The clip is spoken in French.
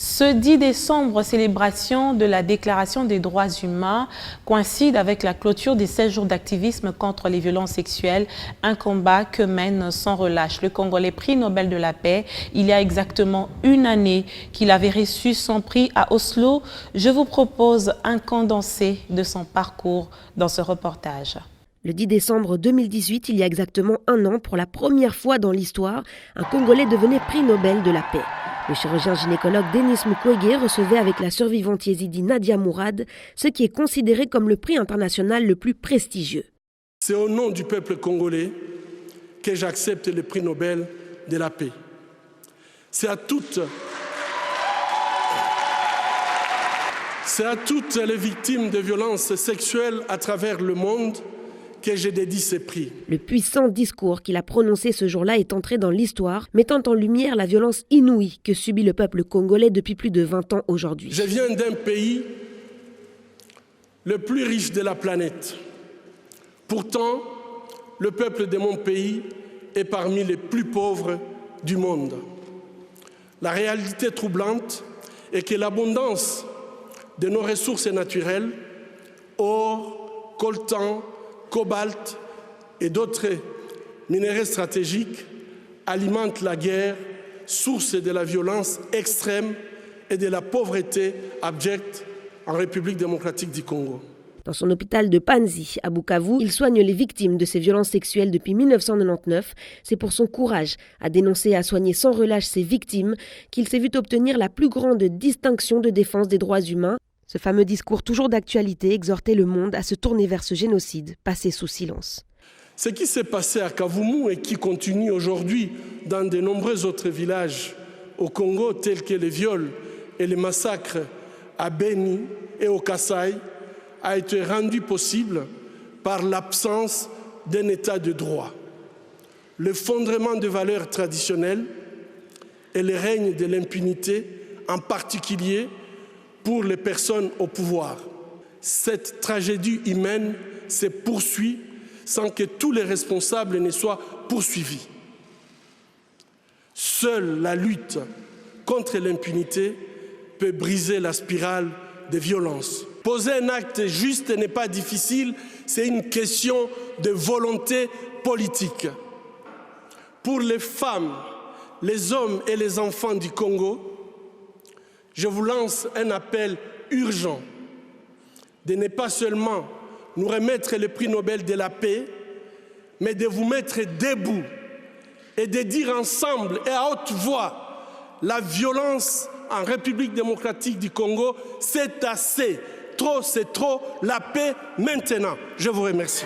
Ce 10 décembre, célébration de la Déclaration des droits humains coïncide avec la clôture des 16 jours d'activisme contre les violences sexuelles, un combat que mène sans relâche le Congolais prix Nobel de la paix. Il y a exactement une année qu'il avait reçu son prix à Oslo. Je vous propose un condensé de son parcours dans ce reportage. Le 10 décembre 2018, il y a exactement un an, pour la première fois dans l'histoire, un Congolais devenait prix Nobel de la paix. Le chirurgien gynécologue Denis Mukwege recevait avec la survivante yézidi Nadia Mourad ce qui est considéré comme le prix international le plus prestigieux. C'est au nom du peuple congolais que j'accepte le prix Nobel de la paix. C'est à toutes les victimes de violences sexuelles à travers le monde que j'ai dédié ces prix. Le puissant discours qu'il a prononcé ce jour-là est entré dans l'histoire, mettant en lumière la violence inouïe que subit le peuple congolais depuis plus de 20 ans aujourd'hui. Je viens d'un pays le plus riche de la planète. Pourtant, le peuple de mon pays est parmi les plus pauvres du monde. La réalité troublante est que l'abondance de nos ressources naturelles, or, coltan, cobalt et d'autres minéraux stratégiques alimentent la guerre, source de la violence extrême et de la pauvreté abjecte en République démocratique du Congo. Dans son hôpital de Panzi, à Bukavu, il soigne les victimes de ces violences sexuelles depuis 1999. C'est pour son courage à dénoncer et à soigner sans relâche ces victimes qu'il s'est vu obtenir la plus grande distinction de défense des droits humains. Ce fameux discours toujours d'actualité exhortait le monde à se tourner vers ce génocide passé sous silence. Ce qui s'est passé à Kavumu et qui continue aujourd'hui dans de nombreux autres villages au Congo, tels que les viols et les massacres à Beni et au Kasaï, a été rendu possible par l'absence d'un état de droit, l'effondrement des valeurs traditionnelles et le règne de l'impunité, en particulier pour les personnes au pouvoir. Cette tragédie humaine se poursuit sans que tous les responsables ne soient poursuivis. Seule la lutte contre l'impunité peut briser la spirale des violences. Poser un acte juste n'est pas difficile, c'est une question de volonté politique. Pour les femmes, les hommes et les enfants du Congo, je vous lance un appel urgent de ne pas seulement nous remettre le prix Nobel de la paix, mais de vous mettre debout et de dire ensemble et à haute voix, la violence en République démocratique du Congo, c'est assez. Trop, c'est trop. La paix maintenant. Je vous remercie.